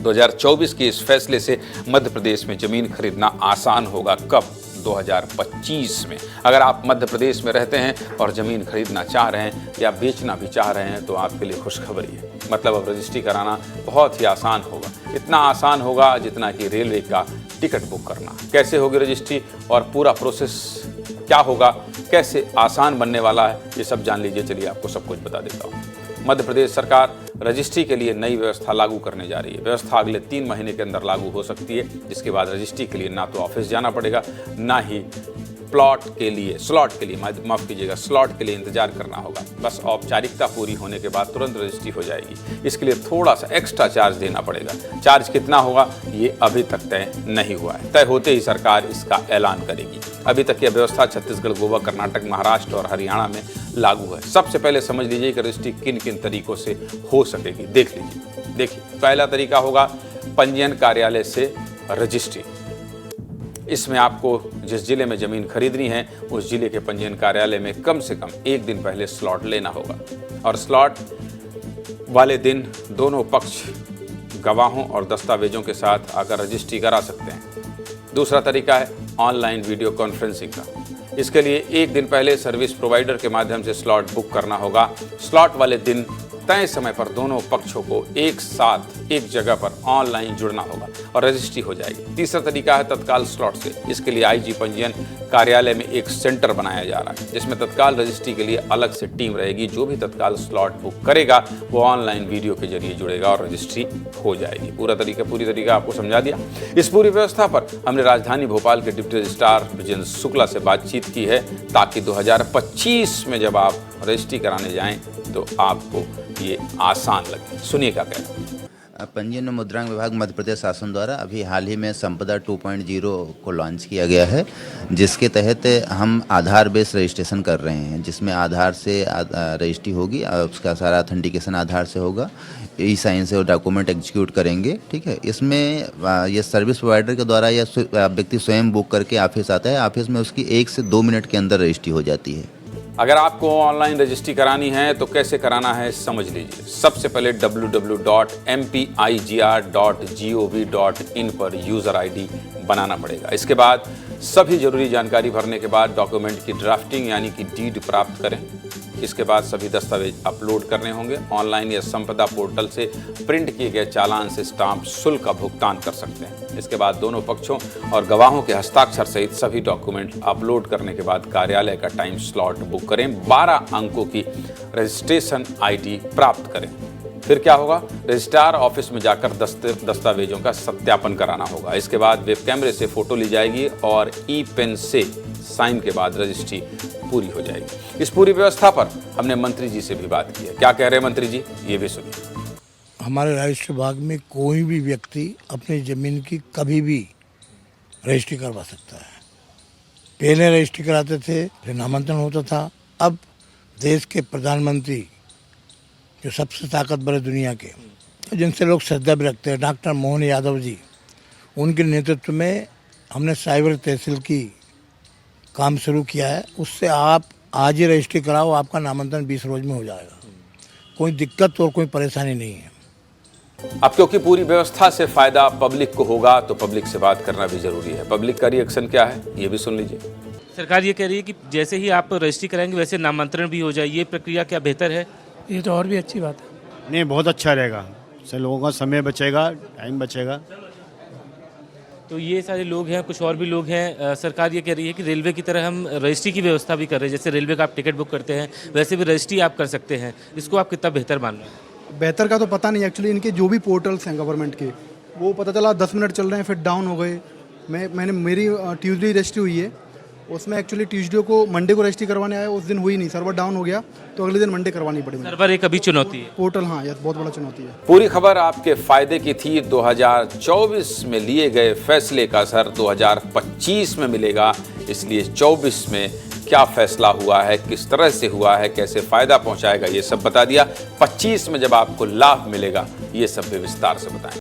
2024 के इस फैसले से मध्य प्रदेश में जमीन खरीदना आसान होगा। कब? 2025 में। अगर आप मध्य प्रदेश में रहते हैं और ज़मीन खरीदना चाह रहे हैं या बेचना भी चाह रहे हैं तो आपके लिए खुशखबरी है। मतलब अब रजिस्ट्री कराना बहुत ही आसान होगा। इतना आसान होगा जितना कि रेलवे का टिकट बुक करना। कैसे होगी रजिस्ट्री और पूरा प्रोसेस क्या होगा, कैसे आसान बनने वाला है, ये सब जान लीजिए। चलिए आपको सब कुछ बता देता हूँ। मध्य प्रदेश सरकार रजिस्ट्री के लिए नई व्यवस्था लागू करने जा रही है। व्यवस्था अगले 3 महीने के अंदर लागू हो सकती है, जिसके बाद रजिस्ट्री के लिए ना तो ऑफिस जाना पड़ेगा, ना ही स्लॉट के लिए स्लॉट के लिए इंतजार करना होगा। बस औपचारिकता पूरी होने के बाद तुरंत रजिस्ट्री हो जाएगी। इसके लिए थोड़ा सा एक्स्ट्रा चार्ज देना पड़ेगा। चार्ज कितना होगा ये अभी तक तय नहीं हुआ है। तय होते ही सरकार इसका ऐलान करेगी। अभी तक यह व्यवस्था छत्तीसगढ़, गोवा, कर्नाटक, महाराष्ट्र और हरियाणा में लागू है। सबसे पहले समझ लीजिए कि रजिस्ट्री किन किन तरीकों से हो सकेगी। देख लीजिए। देखिए, पहला तरीका होगा पंजीयन कार्यालय से रजिस्ट्री। इसमें आपको जिस जिले में ज़मीन खरीदनी है उस जिले के पंजीयन कार्यालय में कम से कम 1 दिन पहले स्लॉट लेना होगा और स्लॉट वाले दिन दोनों पक्ष गवाहों और दस्तावेजों के साथ आकर रजिस्ट्री करा सकते हैं। दूसरा तरीका है ऑनलाइन वीडियो कॉन्फ्रेंसिंग का। इसके लिए 1 दिन पहले सर्विस प्रोवाइडर के माध्यम से स्लॉट बुक करना होगा। स्लॉट वाले दिन तय समय पर दोनों पक्षों को एक साथ एक जगह पर ऑनलाइन जुड़ना होगा और रजिस्ट्री हो जाएगी। तीसरा तरीका है तत्काल स्लॉट से। इसके लिए आईजी पंजीयन कार्यालय में एक सेंटर बनाया जा रहा है, जिसमें तत्काल रजिस्ट्री के लिए अलग से टीम रहेगी। जो भी तत्काल स्लॉट बुक करेगा वो ऑनलाइन वीडियो के जरिए जुड़ेगा और रजिस्ट्री हो जाएगी। पूरी तरीका आपको समझा दिया। इस पूरी व्यवस्था पर हमने राजधानी भोपाल के डिप्टी रजिस्ट्रार विजेंद्र शुक्ला से बातचीत की है, ताकि 2025 में जब आप रजिस्ट्री कराने जाएं तो आपको ये आसान लगे। सुनिए क्या कह रहे हैं। पंजीयन मुद्रांक विभाग मध्य प्रदेश शासन द्वारा अभी हाल ही में संपदा 2.0 को लॉन्च किया गया है, जिसके तहत हम आधार बेस्ड रजिस्ट्रेशन कर रहे हैं, जिसमें आधार से रजिस्ट्री होगी। उसका सारा ऑथेंटिकेशन आधार से होगा। ई साइन से वो डॉक्यूमेंट एग्जीक्यूट करेंगे। ठीक है। इसमें ये सर्विस प्रोवाइडर के द्वारा या व्यक्ति स्वयं बुक करके ऑफिस आता है। ऑफिस में उसकी 1 से 2 मिनट के अंदर रजिस्ट्री हो जाती है। अगर आपको ऑनलाइन रजिस्ट्री करानी है तो कैसे कराना है समझ लीजिए। सबसे पहले www.mpigr.gov.in पर यूज़र आईडी बनाना पड़ेगा। इसके बाद सभी जरूरी जानकारी भरने के बाद डॉक्यूमेंट की ड्राफ्टिंग यानी कि डीड प्राप्त करें। इसके बाद सभी दस्तावेज अपलोड करने होंगे। ऑनलाइन या संपदा पोर्टल से प्रिंट किए गए चालान से स्टाम्प शुल्क का भुगतान कर सकते हैं। इसके बाद दोनों पक्षों और गवाहों के हस्ताक्षर सहित सभी डॉक्यूमेंट अपलोड करने के बाद कार्यालय का टाइम स्लॉट बुक करें। 12 अंकों की रजिस्ट्रेशन आईडी प्राप्त करें। फिर क्या होगा? रजिस्ट्रार ऑफिस में जाकर दस्तावेजों का सत्यापन कराना होगा। इसके बाद वेब कैमरे से फोटो ली जाएगी और ई पेन से साइन के बाद रजिस्ट्री पूरी हो जाएगी। इस पूरी व्यवस्था पर हमने मंत्री जी से भी बात की है। क्या कह रहे हैं मंत्री जी, ये भी सुनिए। हमारे राजस्व विभाग में कोई भी व्यक्ति अपनी ज़मीन की कभी भी रजिस्ट्री करवा सकता है। पहले रजिस्ट्री कराते थे, फिर नामांतरण होता था। अब देश के प्रधानमंत्री जो सबसे ताकतवर है दुनिया के, जिनसे लोग श्रद्धा भी रखते हैं, डॉक्टर मोहन यादव जी, उनके नेतृत्व में हमने साइबर तहसील की काम शुरू किया है। उससे आप आज ही रजिस्ट्री कराओ, आपका नामांतरण 20 रोज में हो जाएगा। कोई दिक्कत और कोई परेशानी नहीं है। अब क्योंकि पूरी व्यवस्था से फायदा पब्लिक को होगा तो पब्लिक से बात करना भी जरूरी है। पब्लिक का रिएक्शन क्या है ये भी सुन लीजिए। सरकार ये कह रही है कि जैसे ही आप रजिस्ट्री कराएंगे वैसे नामांतरण भी हो जाए। ये प्रक्रिया क्या बेहतर है? ये तो और भी अच्छी बात है। नहीं, बहुत अच्छा रहेगा। इससे लोगों का समय बचेगा, टाइम बचेगा। तो ये सारे लोग हैं, कुछ और भी लोग हैं। सरकार ये कह रही है कि रेलवे की तरह हम रजिस्ट्री की व्यवस्था भी कर रहे हैं। जैसे रेलवे का आप टिकट बुक करते हैं वैसे भी रजिस्ट्री आप कर सकते हैं। इसको आप कितना बेहतर मान रहे हैं? बेहतर का तो पता नहीं। एक्चुअली इनके जो भी पोर्टल्स हैं गवर्नमेंट के, वो पता चला 10 मिनट चल रहे हैं फिर डाउन हो गए। मेरी ट्यूसडे रजिस्ट्री हुई है, उसमें एक्चुअली ट्यूसडे को मंडे को रजिस्ट्री करवाने आया, उस दिन हुई नहीं, सर्वर डाउन हो गया, तो अगले दिन मंडे करवानी पड़ी। सर्वर एक अभी चुनौती है। पोर्टल, हाँ, यह बहुत बड़ा चुनौती है। पूरी खबर आपके फायदे की थी। 2024 में लिए गए फैसले का असर 2025 में मिलेगा, इसलिए 24 में क्या फैसला हुआ है, किस तरह से हुआ है, कैसे फायदा पहुंचाएगा, ये सब बता दिया। 25 में जब आपको लाभ मिलेगा ये सब भी विस्तार से बताएं।